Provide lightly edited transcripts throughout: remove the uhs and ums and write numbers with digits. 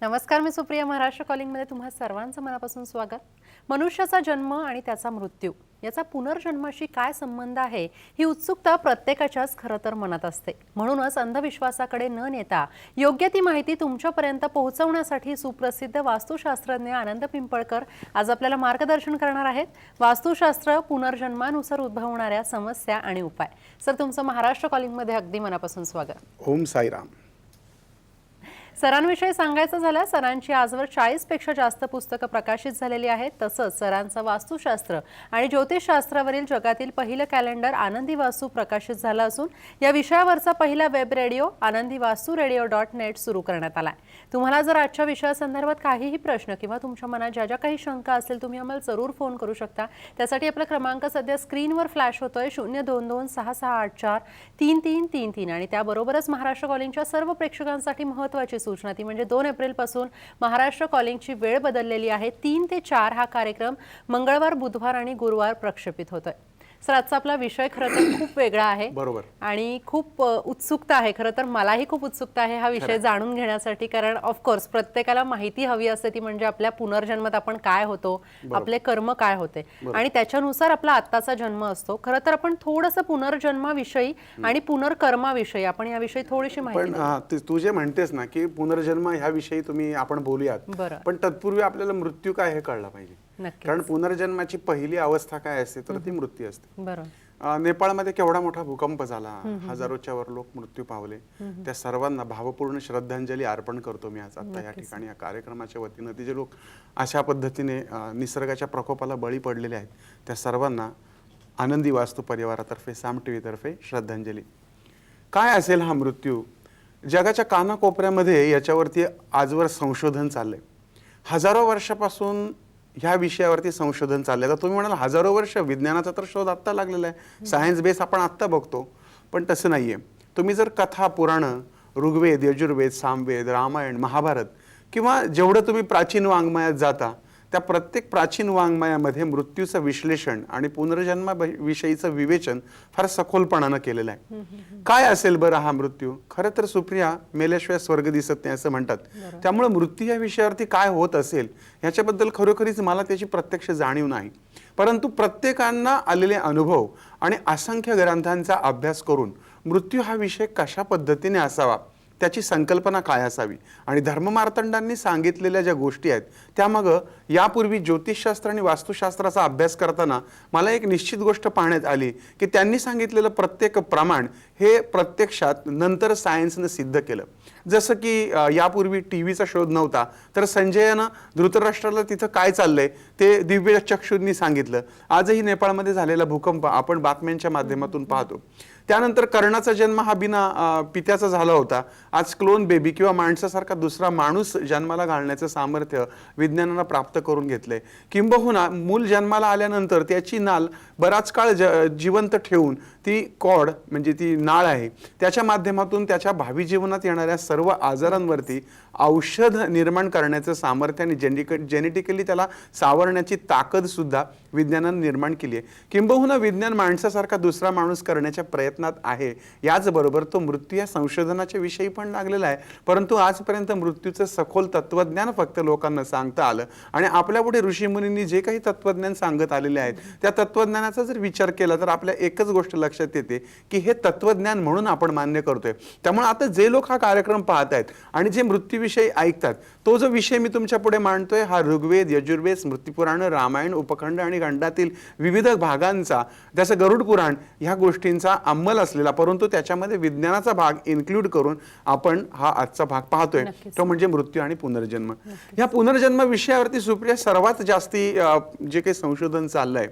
नमस्कार, मी सुप्रिया. महाराष्ट्र कॉलिंगमध्ये तुम्हा सर्वांचं मनापासून स्वागत. मनुष्याचा जन्म आणि त्याचा मृत्यू याचा पुनर्जन्माशी काय संबंध आहे ही उत्सुकता प्रत्येकाच्याच खरं तर मनात असते. म्हणूनच अंधविश्वासाकडे न नेता योग्य ती माहिती तुमच्यापर्यंत पोहोचवण्यासाठी सुप्रसिद्ध वास्तुशास्त्रज्ञ आनंद पिंपळकर आज आपल्याला मार्गदर्शन करणार आहेत. वास्तुशास्त्र, पुनर्जन्मानुसार उद्भवणाऱ्या समस्या आणि उपाय. सर, तुमचं महाराष्ट्र कॉलिंगमध्ये अगदी मनापासून स्वागत. ओम साईराम. सरांविषयी सांगायचं झालं, सरांची आजवर 40 पेक्षा जास्त पुस्तकं प्रकाशित झालेली आहेत. तसंच सरांचं वास्तुशास्त्र आणि ज्योतिषशास्त्रावरील जगातील पहिलं कॅलेंडर आनंदी वास्तू प्रकाशित झालं असून या विषयावरचा पहिला वेब रेडिओ आनंदीवास्तुरेडिओ.net सुरू करण्यात आलाय. तुम्हाला जर आजच्या विषयासंदर्भात काहीही प्रश्न किंवा तुमच्या मनात ज्या ज्या काही शंका असतील तुम्ही आम्हाला जरूर फोन करू शकता. त्यासाठी आपला क्रमांक सध्या स्क्रीनवर फ्लॅश होतोय 02266843333 आणि त्याबरोबरच महाराष्ट्र कॉलिंगच्या सर्व प्रेक्षकांसाठी महत्त्वाची सूचना ती म्हणजे 2 एप्रिल पासून महाराष्ट्र कॉलिंगची वेळ बदललेली आहे. 3 ते 4 हा कार्यक्रम मंगळवार, बुधवार आणि गुरुवार प्रक्षेपित होतोय. सर, आजचा आपला विषय खरं तर खूप वेगळा आहे. बरोबर. आणि खूप उत्सुकता आहे. खरं तर मलाही खूप उत्सुकता आहे हा विषय जाणून घेण्यासाठी, कारण ऑफकोर्स प्रत्येकाला माहिती हवी असते ती म्हणजे आपल्या पुनर्जन्मात आपण काय होतो, आपले कर्म काय होते आणि त्याच्यानुसार आपला आत्ताचा जन्म असतो. खरं तर आपण थोडंसं पुनर्जन्माविषयी आणि पुनर्कर्माविषयी आपण याविषयी थोडीशी माहिती पण तू जे म्हणतेस ना की पुनर्जन्म ह्याविषयी आपण बोलूयात, पण तत्पूर्वी आपल्याला मृत्यू काय हे कळलं पाहिजे. कारण पुनर्जन्माची पहिली अवस्था काय असते तर ती मृत्यू असते. नेपाळमध्ये केवढा मोठा भूकंप झाला, हजारोच्या वर लोक मृत्यू पावले. त्या सर्वांना भावपूर्ण श्रद्धांजली अर्पण करतो मी आज आता या ठिकाणी या कार्यक्रमाच्या वतीनं. ते जे लोक अशा पद्धतीने निसर्गाच्या प्रकोपाला बळी पडलेले आहेत त्या सर्वांना आनंदी वास्तू परिवारातर्फे, साम टीव्ही तर्फे श्रद्धांजली. काय असेल हा मृत्यू? जगाच्या कानाकोपऱ्यामध्ये याच्यावरती आजवर संशोधन चाललंय. हजारो वर्षापासून ह्या विषयावरती संशोधन चाललंय. तर तुम्ही म्हणाल हजारो वर्ष, विज्ञानाचा तर शोध आत्ता लागलेला आहे, सायन्स बेस आपण आत्ता बघतो. पण तसं नाहीये. तुम्ही जर कथा, पुराणं, ऋग्वेद, यजुर्वेद, सामवेद, रामायण, महाभारत किंवा जेवढं तुम्ही प्राचीन वाङ्मयात जाता त्या प्रत्येक प्राचीन वाङ्मयामध्ये मृत्यूचं विश्लेषण आणि पुनर्जन्माविषयीचं विवेचन फार सखोलपणानं केलेलं आहे. काय असेल बरं हा मृत्यू? खरं तर सुप्रिया, मेल्याशिवाय स्वर्ग दिसत नाही असं म्हणतात. त्यामुळे मृत्यू या विषयावरती काय होत असेल ह्याच्याबद्दल खरोखरीच मला त्याची प्रत्यक्ष जाणीव नाही. परंतु प्रत्येकांना आलेले अनुभव आणि असंख्य ग्रंथांचा अभ्यास करून मृत्यू हा विषय कशा पद्धतीने असावा, त्याची संकल्पना काय असावी आणि धर्ममार्तंडांनी सांगितलेल्या ज्या गोष्टी आहेत त्यामागं यापूर्वी ज्योतिषशास्त्र आणि वास्तुशास्त्राचा अभ्यास करताना मला एक निश्चित गोष्ट पाहण्यात आली की त्यांनी सांगितलेलं प्रत्येक प्रमाण हे प्रत्यक्षात नंतर सायन्सनं सिद्ध केलं. जसं की यापूर्वी टीव्हीचा शोध नव्हता तर संजयनं धृतराष्ट्राला तिथं काय चाललंय ते दिव्य चक्षुंनी सांगितलं. आजही नेपाळमध्ये झालेला भूकंप आपण बातम्यांच्या माध्यमातून पाहतो. त्यानंतर कर्णाचा जन्म हा बिना पित्याचा झाला होता. आज क्लोन बेबी किंवा माणसासारखा दुसरा माणूस जन्माला घालण्याचं सामर्थ्य विज्ञानानं प्राप्त करून घेतलंय. किंबहुना मूल जन्माला आल्यानंतर त्याची नाल बराच काळ जिवंत ठेवून ती कॉड म्हणजे ती नाळ आहे त्याच्या माध्यमातून त्याच्या भावी जीवनात येणाऱ्या सर्व आजारांवरती औषध निर्माण करण्याचं सामर्थ्य आणि जेनेटिकली त्याला सावरण्याची ताकद सुद्धा विज्ञानानं निर्माण केली आहे. किंबहुना विज्ञान माणसासारखा दुसरा माणूस करण्याच्या प्रयत्नात आहे. याचबरोबर तो मृत्यू या संशोधनाच्या विषयी पण लागलेला आहे. परंतु आजपर्यंत मृत्यूचं सखोल तत्वज्ञान फक्त लोकांना सांगता आलं आणि आपल्यापुढे ऋषीमुनींनी जे काही तत्वज्ञान सांगत आलेले आहेत त्या तत्वज्ञानाचा जर विचार केला तर आपल्या एकच गोष्ट लक्षात येते की हे तत्वज्ञान म्हणून आपण मान्य करतोय. त्यामुळे आता जे लोक हा कार्यक्रम पाहत आहेत आणि जे मृत्यूविषयी ऐकतात तो जो विषय मी तुमच्या पुढे मांडतोय हा ऋग्वेद, यजुर्वेद, स्मृतिपुराण, रामायण, उपखंड आणि खंडातील विविध भागांचा, जसं गरुड पुराण ह्या गोष्टींचा अंमल असलेला परंतु त्याच्यामध्ये विज्ञानाचा भाग इन्क्लूड करून आपण हा आजचा भाग पाहतोय तो म्हणजे मृत्यू आणि पुनर्जन्म. या पुनर्जन्म विषयावरती सुप्रिया सर्वात जास्ती जे काही संशोधन चाललंय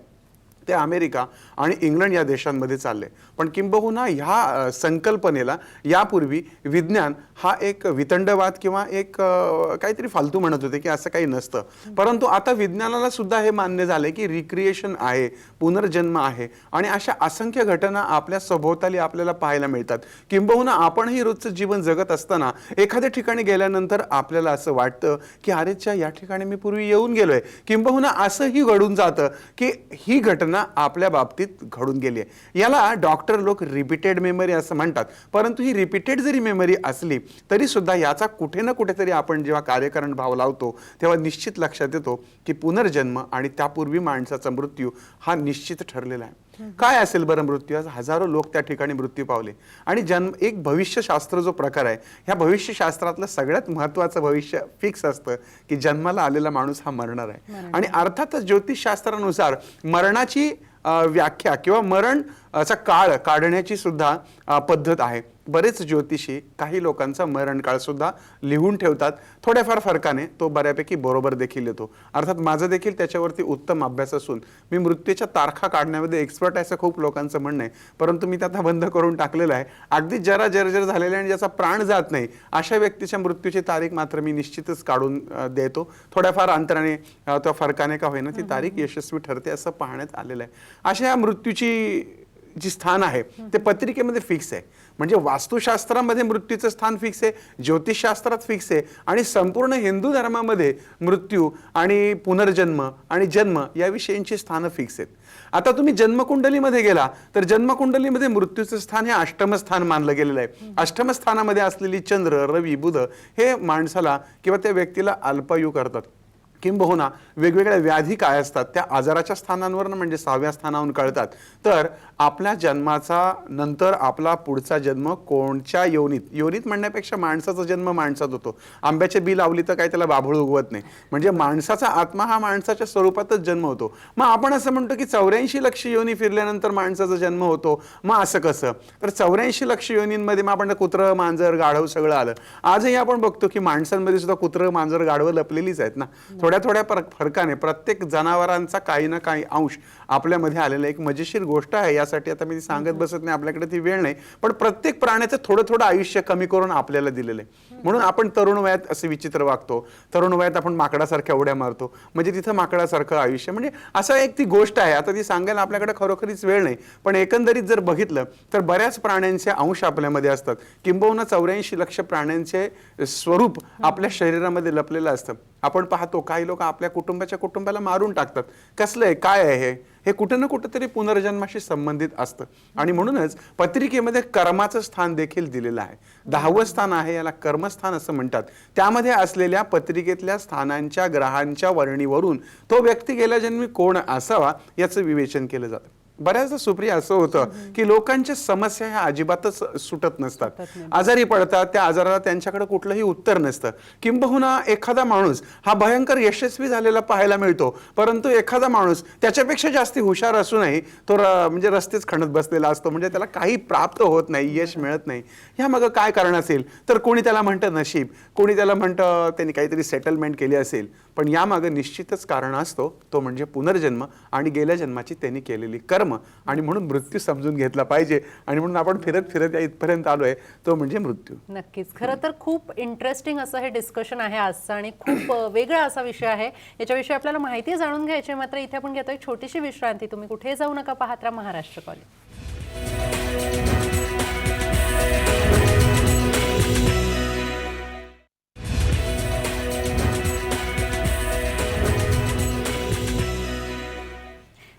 ते अमेरिका आणि इंग्लंड या देशांमध्ये चालले. पण किंबहुना ह्या संकल्पनेला यापूर्वी विज्ञान हा एक वितंडवाद किंवा एक काहीतरी फालतू म्हणत होते की असं काही नसतं. परंतु आता विज्ञानाला सुद्धा हे मान्य झाले की रिक्रिएशन आहे, पुनर्जन्म आहे आणि अशा असंख्य घटना आपल्या सभोवताली आपल्याला पाहायला मिळतात. किंबहुना आपणही रोजचं जीवन जगत असताना एखाद्या ठिकाणी गेल्यानंतर आपल्याला असं वाटतं की अरेच्या या ठिकाणी मी पूर्वी येऊन गेलोय. किंबहुना असंही घडून जातं की ही घटना घटना आपल्या बाबतीत घडून गेली आहे. याला डॉक्टर लोक रिपीटेड मेमरी असं म्हणतात. परंतु ही रिपीटेड जरी मेमरी असली तरी सुद्धा याचा कुठे ना कुठेतरी आपण जेव्हा कार्यकारण भाव लावतो तेव्हा निश्चित लक्षात येतो की पुनर्जन्म आणि त्यापूर्वी माणसाचा मृत्यू हा निश्चित ठरलेला आहे. काय असेल बरं मृत्यू? आज हजारो लोक त्या ठिकाणी मृत्यू पावले. आणि एक भविष्यशास्त्र जो प्रकार आहे, ह्या भविष्यशास्त्रातलं सगळ्यात महत्त्वाचं भविष्य फिक्स असतं की जन्माला आलेला माणूस हा मरणार आहे. आणि अर्थातच ज्योतिषशास्त्रानुसार मरणाची व्याख्या किंवा मरणचा काळ काढण्याची सुद्धा पद्धत आहे. बरेच ज्योतिषी काही लोकांचा मरण काळ सुद्धा लिहून ठेवतात. थोड्याफार फरकाने तो बऱ्यापैकी बरोबर देखील येतो. अर्थात माझं देखील त्याच्यावरती उत्तम अभ्यास असून मी मृत्यूच्या तारखा काढण्यामध्ये एक्सपर्ट आहे असं खूप लोकांचं म्हणणं आहे. परंतु मी त्याचा बंद करून टाकलेला आहे. अगदी जरा जर्जर झालेले आणि ज्याचा प्राण जात नाही अशा व्यक्तीच्या मृत्यूची तारीख मात्र मी निश्चितच काढून देतो. थोड्याफार अंतराने त्या फरकाने का होईना ती तारीख यशस्वी ठरते असं पाहण्यात आलेलं आहे. अशा या मृत्यूची जी स्थान आहे ते पत्रिकेमध्ये फिक्स आहे. म्हणजे वास्तुशास्त्रामध्ये मृत्यूचं स्थान फिक्स आहे, ज्योतिषशास्त्रात फिक्स आहे आणि संपूर्ण हिंदू धर्मामध्ये मृत्यू आणि पुनर्जन्म आणि जन्म याविषयींची स्थानं फिक्स आहेत. आता तुम्ही जन्मकुंडलीमध्ये गेला तर जन्मकुंडलीमध्ये मृत्यूचं स्थान हे अष्टम स्थान मानलं गेलेलं आहे. अष्टम स्थानामध्ये असलेली चंद्र, रवी, बुध हे माणसाला किंवा त्या व्यक्तीला अल्पायू करतात. किंबहुना वेगवेगळ्या व्याधी काय असतात त्या आजाराच्या स्थानांवर म्हणजे 6व्या स्थानावरून कळतात. तर आपल्या जन्माचा नंतर आपला पुढचा जन्म कोणत्या योनीत म्हणण्यापेक्षा माणसाचा जन्म माणसात होतो. आंब्याची बी लावली तर काय त्याला बाभूळ उगवत नाही. म्हणजे माणसाचा आत्मा हा माणसाच्या स्वरूपातच जन्म होतो. मग आपण असं म्हणतो की 84 लक्ष योनी फिरल्यानंतर माणसाचा जन्म होतो. मग असं कसं? तर 84 लक्ष योनींमध्ये मग आपण कुत्रं, मांजर, गाढव सगळं आलं. आजही आपण बघतो की माणसांमध्ये सुद्धा कुत्रं, मांजर, गाढवं लपलेलीच आहेत ना. थोड्या फरकाने प्रत्येक जनावरांचा काही ना काही अंश आपल्यामध्ये आलेला एक मजेशीर गोष्ट आहे. यासाठी आता मी ती सांगत बसत नाही, आपल्याकडे ती वेळ नाही. पण प्रत्येक प्राण्याचं थोडं थोडं आयुष्य कमी करून आपल्याला दिलेलं आहे. म्हणून आपण तरुण वयात असे विचित्र वागतो, तरुण वयात आपण माकडासारख्या उड्या मारतो. म्हणजे तिथं माकडासारखं आयुष्य म्हणजे असं एक ती गोष्ट आहे. आता ती सांगायला आपल्याकडे खरोखरीच वेळ नाही. पण एकंदरीत जर बघितलं तर बऱ्याच प्राण्यांचे अंश आपल्यामध्ये असतात. किंबहुना 84 लक्ष प्राण्यांचे स्वरूप आपल्या शरीरामध्ये लपलेलं असतं. आपण पाहतो काही लोक आपल्या कुटुंबाला मारून टाकतात. कसलं आहे, काय आहे हे कुठं ना कुठं तरी पुनर्जन्माशी संबंधित असतं. आणि म्हणूनच पत्रिकेमध्ये कर्माचं स्थान देखील दिलेलं आहे. 10वं स्थान आहे, याला कर्मस्थान असं म्हणतात. त्यामध्ये असलेल्या पत्रिकेतल्या स्थानांच्या ग्रहांच्या वर्णीवरून तो व्यक्ती गेल्या जन्मी कोण असावा याचं विवेचन केलं जातं. बऱ्याचदा सुप्रिया असं होतं की लोकांच्या समस्या ह्या अजिबातच सुटत नसतात. आजारी पडतात, त्या आजाराला त्यांच्याकडे कुठलंही उत्तर नसतं. किंबहुना एखादा माणूस हा भयंकर यशस्वी झालेला पाहायला मिळतो, परंतु एखादा माणूस त्याच्यापेक्षा जास्त हुशार असूनही तो म्हणजे रस्तेच खणत बसलेला असतो. म्हणजे त्याला काही प्राप्त होत नाही, यश मिळत नाही. ह्या मग काय कारण असेल? तर कोणी त्याला म्हणतं नशीब, कोणी त्याला म्हणतं त्यांनी काहीतरी सेटलमेंट केली असेल. पण यामागे निश्चितच कारण असतो, तो म्हणजे पुनर्जन्म आणि गेल्या जन्माची त्यांनी केलेली कर्म. आणि म्हणून मृत्यू समजून घेतला पाहिजे. आणि म्हणून आपण फिरत फिरत या इथपर्यंत आलोय, तो म्हणजे मृत्यू. नक्कीच. खरं तर खूप इंटरेस्टिंग असं हे डिस्कशन आहे आजचं आणि खूप वेगळा असा विषय आहे. याच्याविषयी आपल्याला माहिती जाणून घ्यायची. मात्र इथे आपण घेतोय छोटीशी विश्रांती. तुम्ही कुठे जाऊ नका, पाहत राहा महाराष्ट्र कॉलिंग.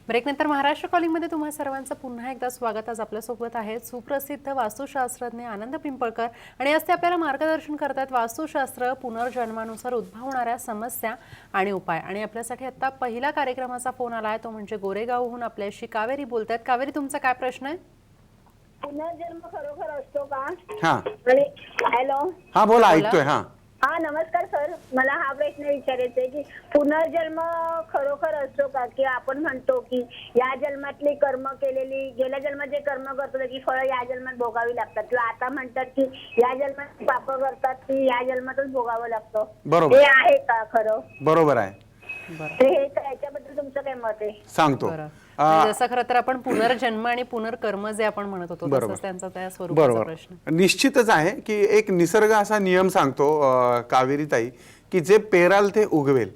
ब्रेकनंतर महाराष्ट्र कॉलिंगमध्ये तुम्हा सर्वांचं पुन्हा एकदा स्वागत. आज आपल्यासोबत आहेत सुप्रसिद्ध वास्तुशास्त्रज्ञ आनंद पिंपळकर आणि आज ते आपल्याला मार्गदर्शन करतात वास्तुशास्त्र, पुनर्जन्मानुसार उद्भवणाऱ्या समस्या आणि उपाय. आणि आपल्यासाठी आता पहिला कार्यक्रमाचा फोन आला आहे, तो म्हणजे गोरेगावहून आपल्याशी कावेरी बोलतात. कावेरी, तुमचा काय प्रश्न आहे? पुनर्जन्म खरोखर असतो का? हा, हॅलो. हा बोला, ऐकतोय. हा हा, नमस्कार सर. मला हा प्रश्न विचारायचा आहे की पुनर्जन्म खरोखर असतो का? की आपण म्हणतो की या जन्मातली कर्म केलेली, गेल्या जन्मात जे कर्म करतो त्याची फळं या जन्मात भोगावी लागतात, किंवा आता म्हणतात की या जन्मात पाप करतात ती या जन्मातच भोगावं लागतं. बरोबर. हे आहे का खरं? बरोबर आहे. हे याच्याबद्दल तुमचं काय मत आहे? सांगतो. जसं खरं तर आपण पुनर्जन्म आणि पुनर्कर्म जे आपण म्हणत होतो तसंच त्यांचा त्या स्वरूपाचा प्रश्न. निश्चितच आहे की एक निसर्ग असा नियम सांगतो कावेरीताई की जे पेराल ते उगवेल.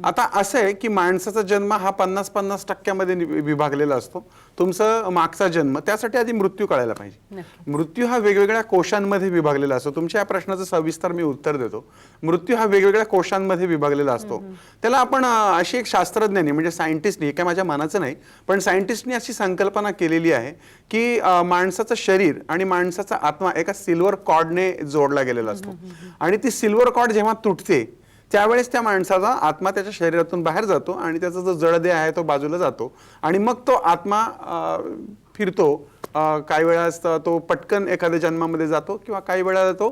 आता असं आहे की माणसाचा जन्म हा 50-50% विभागलेला असतो. तुमचा मागचा जन्म, त्यासाठी आधी मृत्यू कळायला पाहिजे. मृत्यू हा वेगवेगळ्या कोशांमध्ये विभागलेला असतो. तुमच्या या प्रश्नाचं सविस्तर मी उत्तर देतो. मृत्यू हा वेगवेगळ्या कोशांमध्ये विभागलेला असतो. त्याला आपण अशी एक शास्त्रज्ञांनी म्हणजे सायंटिस्टनी, काय माझ्या मनाचं नाही पण सायंटिस्टनी अशी संकल्पना केलेली आहे की माणसाचं शरीर आणि माणसाचा आत्मा एका सिल्वर कॉर्डने जोडला गेलेला असतो. आणि ती सिल्वर कॉर्ड जेव्हा तुटते त्यावेळेस त्या माणसाचा आत्मा त्याच्या शरीरातून बाहेर जातो आणि त्याचा जो जडदेह आहे तो बाजूला जातो आणि मग तो आत्मा फिरतो. काही वेळा तो पटकन एखाद्या जन्मामध्ये जातो किंवा काही वेळा तो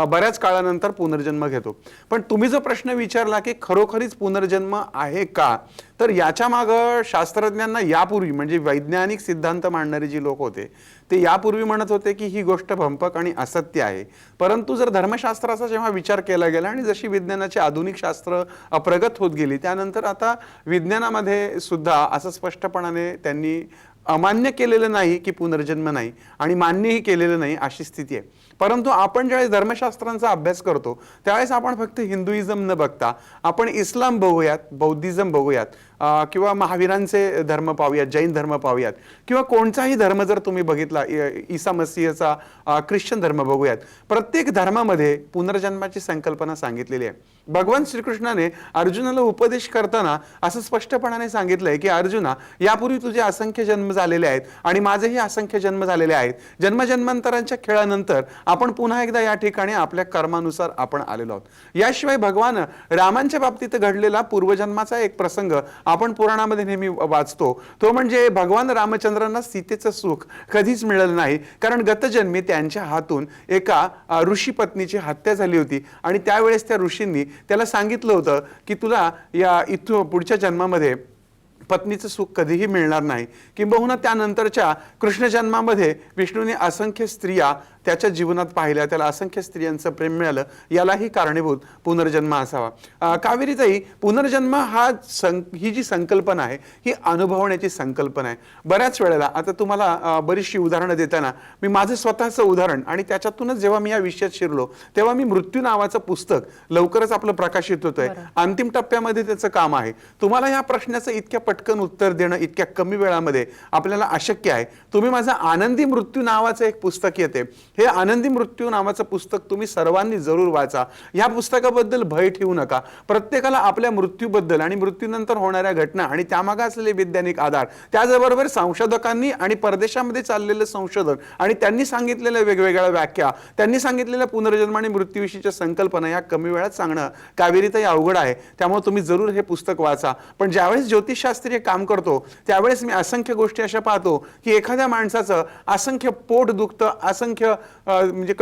बऱ्याच काळानंतर पुनर्जन्म घेतो. पण तुम्ही जो प्रश्न विचारला की खरोखरीच पुनर्जन्म आहे का, तर याच्या मागं शास्त्रज्ञांना यापूर्वी म्हणजे वैज्ञानिक सिद्धांत मांडणारे जी लोक होते ते यापूर्वी म्हणत होते की ही गोष्ट भंपक आणि असत्य आहे. परंतु जर धर्मशास्त्राचा जेव्हा विचार केला गेला आणि जशी विज्ञानाची आधुनिक शास्त्र प्रगत होत गेली त्यानंतर आता विज्ञानामध्ये सुद्धा असं स्पष्टपणाने त्यांनी अमान्य केलेलं नाही की पुनर्जन्म नाही आणि मान्यही केलेलं नाही अशी स्थिती आहे. परंतु आपण ज्यावेळेस धर्मशास्त्रांचा अभ्यास करतो त्यावेळेस आपण फक्त हिंदुइझम न बघता आपण इस्लाम बघूयात, बौद्धिझम बघूयात किंवा महावीरांचे धर्म पाहूयात, जैन धर्म पाहूयात किंवा कोणताही धर्म जर तुम्ही बघितला, ईसा मसीहचा ख्रिश्चन धर्म बघूयात, प्रत्येक धर्मामध्ये पुनर्जन्माची संकल्पना सांगितलेली आहे. भगवान श्रीकृष्णाने अर्जुनाला उपदेश करताना असं स्पष्टपणाने सांगितलंय की अर्जुना, यापूर्वी तुझे असंख्य जन्म झालेले आहेत आणि माझेही असंख्य जन्म झालेले आहेत. जन्मजन्मांतरांच्या खेळानंतर आपण पुन्हा एकदा या ठिकाणी आपल्या कर्मानुसार आपण आलेलो आहोत. याशिवाय भगवान रामांच्या बाबतीत घडलेला पूर्वजन्माचा एक प्रसंग आपण पुराणामध्ये नेहमी वाचतो. तो म्हणजे भगवान रामचंद्रांना सीतेचं सुख कधीच मिळालं नाही, कारण गतजन्मी त्यांच्या हातून एका ऋषी पत्नीची हत्या झाली होती आणि त्यावेळेस त्या ऋषींनी त्याला सांगितलं होतं की तुला या इथून पुढच्या जन्मामध्ये पत्नीचं सुख कधीही मिळणार नाही. किंबहुना त्यानंतरच्या कृष्ण जन्मामध्ये विष्णूने असंख्य स्त्रिया त्याच्या जीवनात पाहिल्या, त्याला असंख्य स्त्रियांचं प्रेम मिळालं. यालाही कारणीभूत पुनर्जन्म असावा. कावेरीताई, पुनर्जन्म ही जी संकल्पना आहे ही अनुभवण्याची संकल्पना आहे. बऱ्याच वेळेला आता तुम्हाला बरीचशी उदाहरणं देताना मी माझं स्वतःचं उदाहरण आणि त्याच्यातूनच जेव्हा मी या विषयात शिरलो तेव्हा मी मृत्यू नावाचं पुस्तक लवकरच आपलं प्रकाशित होतंय, अंतिम टप्प्यामध्ये त्याचं काम आहे. तुम्हाला या प्रश्नाचं इतक्या पटकन उत्तर देणं इतक्या कमी वेळामध्ये आपल्याला अशक्य आहे. तुम्ही माझं आनंदी मृत्यू नावाचं एक पुस्तक येते, हे आनंदी मृत्यू नावाचं पुस्तक तुम्ही सर्वांनी जरूर वाचा. या पुस्तकाबद्दल भय ठेवू नका. प्रत्येकाला आपल्या मृत्यूबद्दल आणि मृत्यूनंतर होणाऱ्या घटना आणि त्यामागे असलेले वैज्ञानिक आधार, त्याचबरोबर संशोधकांनी आणि परदेशामध्ये चाललेलं संशोधन आणि त्यांनी सांगितलेल्या वेगवेगळ्या व्याख्या, त्यांनी सांगितलेल्या पुनर्जन्म आणि मृत्यूविषयीच्या संकल्पना या कमी वेळात सांगणं कावेरीताई अवघड आहे. त्यामुळे तुम्ही जरूर हे पुस्तक वाचा. पण ज्यावेळेस ज्योतिषशास्त्रीय काम करतो त्यावेळेस मी असंख्य गोष्टी अशा पाहतो की एखाद्या माणसाचं असंख्य पोट दुखतं, असंख्य म्हणजे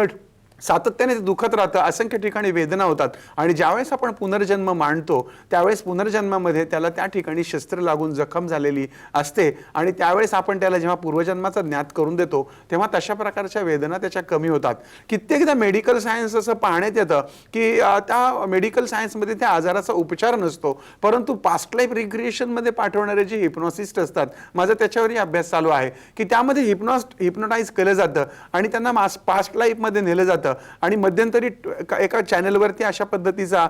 सातत्याने ते दुखत राहतं, असंख्य ठिकाणी वेदना होतात आणि ज्यावेळेस आपण पुनर्जन्म मांडतो त्यावेळेस पुनर्जन्मामध्ये त्याला त्या ठिकाणी शस्त्र लागून जखम झालेली असते आणि त्यावेळेस आपण त्याला जेव्हा पूर्वजन्माचा ज्ञात करून देतो तेव्हा तशा प्रकारच्या वेदना त्याच्या कमी होतात. कित्येकदा मेडिकल सायन्स असं पाहण्यात येतं की त्या मेडिकल सायन्समध्ये त्या आजाराचा उपचार नसतो, परंतु पास्ट लाईफ रिक्रिएशनमध्ये पाठवणारे जे हिप्नॉसिस्ट असतात, माझा त्याच्यावरही अभ्यास चालू आहे की त्यामध्ये हिप्नोटाईज केलं जातं आणि त्यांना पास्ट लाईफमध्ये नेलं जातं आणि मध्यंतरी एका चॅनलवरती अशा पद्धतीचा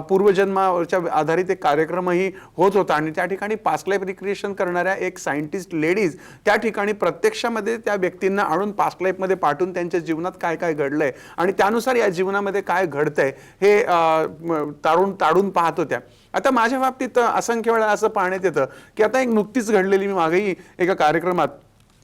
पूर्वजन्माच्या आधारित एक कार्यक्रमही होत होता आणि त्या ठिकाणी पास्ट लाईफ रिक्रिएशन करणाऱ्या एक सायंटिस्ट लेडीज त्या ठिकाणी प्रत्यक्षामध्ये त्या व्यक्तींना आणून पास्ट लाईफमध्ये पाठवून त्यांच्या जीवनात काय काय घडलंय आणि त्यानुसार या जीवनामध्ये काय घडतंय हे ताडून पाहत होत्या. आता माझ्या बाबतीत असंख्य वेळा असं पाहण्यात येतं की आता एक नुकतीच घडलेली, मी मागेही एका कार्यक्रमात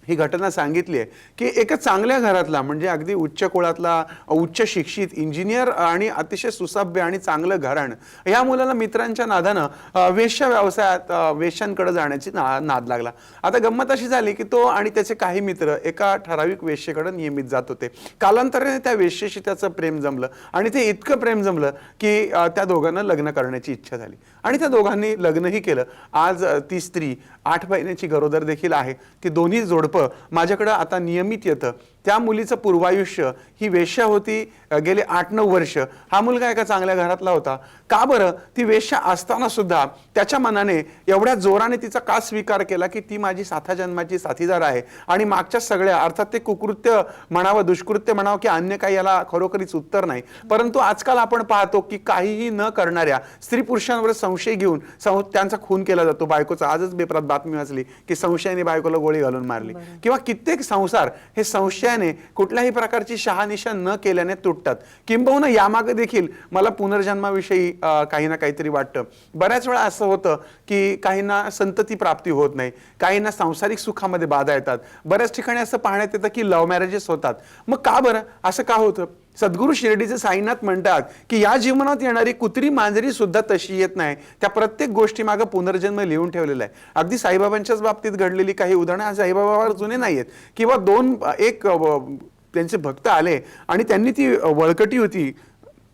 ही घटना सांगितली आहे की एका चांगल्या घरातला म्हणजे अगदी उच्च कुळातला उच्च शिक्षित इंजिनियर आणि अतिशय सुसभ्य आणि चांगलं घराणं या मुलाला मित्रांच्या नादानं वेश्या व्यवसायात वेश्यांकडे जाण्याची नाद लागला. आता गंमत अशी झाली की तो आणि त्याचे काही मित्र एका ठराविक वेश्येकडे नियमित जात होते. कालांतराने त्या वेश्येशी त्याचं प्रेम जमलं आणि ते इतकं प्रेम जमलं की त्या दोघांना लग्न करण्याची इच्छा झाली आणि त्या दोघांनी लग्नही केलं. आज ती स्त्री 8 महिन्याची गरोदर देखील आहे. ती दोन्ही जोडपं माझ्याकडे आता नियमित येतं त्या मुलीचं पूर्वायुष्य ही वेश्या होती, गेले 8-9 वर्ष हा मुलगा एका चांगल्या घरातला होता. का बरं ती वेश्या असताना सुद्धा त्याच्या मनाने एवढ्या जोराने तिचा का स्वीकार केला की ती माझी साथा जन्माची साथीदार आहे आणि मागच्या सगळ्या अर्थात ते कुकृत्य म्हणावं, दुष्कृत्य म्हणावं की अन्य काही याला खरोखरीच उत्तर नाही. परंतु आजकाल आपण पाहतो की काहीही न करणाऱ्या स्त्री पुरुषांवर संशय घेऊन त्यांचा खून केला जातो. बायकोचा आजच पेपरात बातमी वाचली की संशयाने बायकोला गोळी घालून मारली. किंवा कित्येक संसार हे संशयाने कुठल्याही प्रकारची शहानिशा न केल्याने तुटतात. किंबहुना यामागे देखील मला पुनर्जन्माविषयी काही ना काहीतरी वाटतं. बऱ्याच वेळा असं होतं की काहींना संतती प्राप्ती होत नाही, काहींना सांसारिक सुखामध्ये बाधा येतात. बऱ्याच ठिकाणी असं पाहण्यात येतं की लव्ह मॅरेजेस होतात. मग का बरं असं का होतं? सद्गुरू शिर्डीचे साईनाथ म्हणतात की या जीवनात येणारी कुत्री मांजरी सुद्धा तशी येत नाही. त्या प्रत्येक गोष्टी मागे पुनर्जन्म लिहून ठेवलेला आहे. अगदी साईबाबांच्याच बाबतीत घडलेली काही उदाहरणं साईबाबावर जुने नाहीयेत. किंवा एक त्यांचे भक्त आले आणि त्यांनी ती वळकटी होती,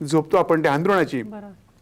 झोपतो आपण त्या अंथरुणाची,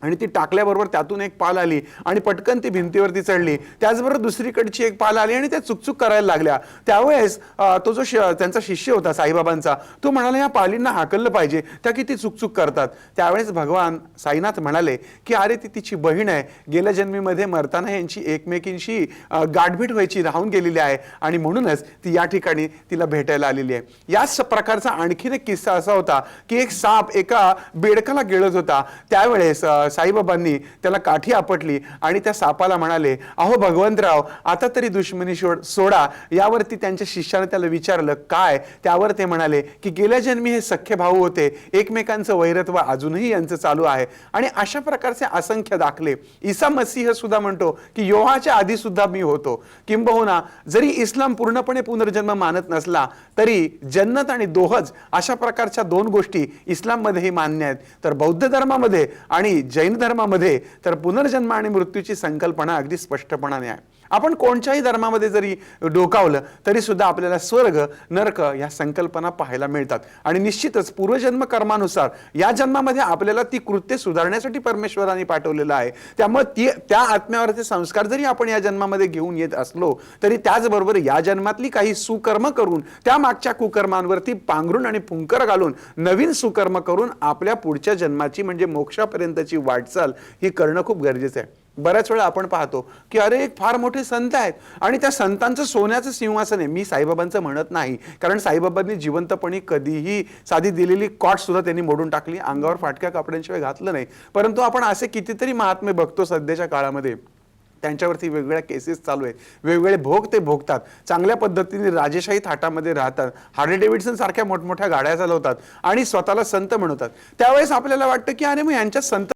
आणि ती टाकल्याबरोबर त्यातून एक पाल आली आणि पटकन ती भिंतीवरती चढली. त्याचबरोबर दुसरीकडची एक पाल आली आणि त्या चुकचुक करायला लागल्या. त्यावेळेस तो जो त्यांचा शिष्य होता साईबाबांचा, तो म्हणाला या पालींना हाकललं पाहिजे, त्या किती चुकचुक करतात. त्यावेळेस भगवान साईनाथ म्हणाले की अरे ती तिची बहीण आहे, गेल्या जन्मीमध्ये मरताना यांची एकमेकींशी गाठभेट व्हायची राहून गेलेली आहे आणि म्हणूनच ती या ठिकाणी तिला भेटायला आलेली आहे. याच प्रकारचा आणखीन एक किस्सा असा होता की एक साप एका बेडकाला गिळत होता. त्यावेळेस साईबाबांनी त्याला काठी आपटली आणि त्या सापाला म्हणाले, अहो भगवंतराव आता तरी दुश्मनी सोडा. यावरती त्यांच्या शिष्याने त्याला विचारलं काय? त्यावर ते म्हणाले की गेल्या जन्मी हे सख्खे भाऊ होते, एकमेकांचं वैरत्व अजूनही यांचं चालू आहे. आणि अशा प्रकारचे असंख्य दाखले. ईसा मसीह सुद्धा म्हणतो की योहाच्या आधी सुद्धा मी होतो. किंबहुना जरी इस्लाम पूर्णपणे पुनर्जन्म मानत नसला तरी जन्नत आणि दोहज अशा प्रकारच्या 2 गोष्टी इस्लाममध्येही मान्य आहेत. तर बौद्ध धर्मामध्ये आणि जैन धर्मामध्ये तर पुनर्जन्म आणि मृत्यूची संकल्पना अगदी स्पष्टपणाने आहे. आपण कोणत्याही धर्मामध्ये जरी डोकावलं तरी सुद्धा आपल्याला स्वर्ग नरक या संकल्पना पाहायला मिळतात. आणि निश्चितच पूर्वजन्म कर्मानुसार या जन्मामध्ये आपल्याला ती कृत्य सुधारण्यासाठी परमेश्वराने पाठवलेलं आहे. त्यामुळे त्या आत्म्यावरचे संस्कार जरी आपण या जन्मामध्ये घेऊन येत असलो तरी त्याचबरोबर या जन्मातली काही सुकर्म करून त्या मागच्या कुकर्मांवरती पांघरून आणि फुंकर घालून नवीन सुकर्म करून आपल्या पुढच्या जन्माची म्हणजे मोक्षापर्यंतची वाटचाल ही करणं खूप गरजेचं आहे. बऱ्याच वेळा आपण पाहतो की अरे एक फार मोठे संत आहेत आणि त्या संतांचं सोन्याचं सिंहासन आहे. मी साईबाबांचं म्हणत नाही, कारण साईबाबांनी जिवंतपणी कधीही साधी दिलेली कॉट सुद्धा त्यांनी मोडून टाकली, अंगावर फाटक्या कपड्यांशिवाय घातलं नाही. परंतु आपण असे कितीतरी महात्मे बघतो सध्याच्या काळामध्ये, त्यांच्यावरती वेगवेगळ्या केसेस चालू आहेत, वेगवेगळे भोग ते भोगतात, चांगल्या पद्धतीने राजेशाही थाटामध्ये राहतात, हार्ले डेव्हिडसन सारख्या मोठमोठ्या गाड्या चालवतात आणि स्वतःला संत म्हणतात. त्यावेळेस आपल्याला वाटतं की अरे मग यांच्या संत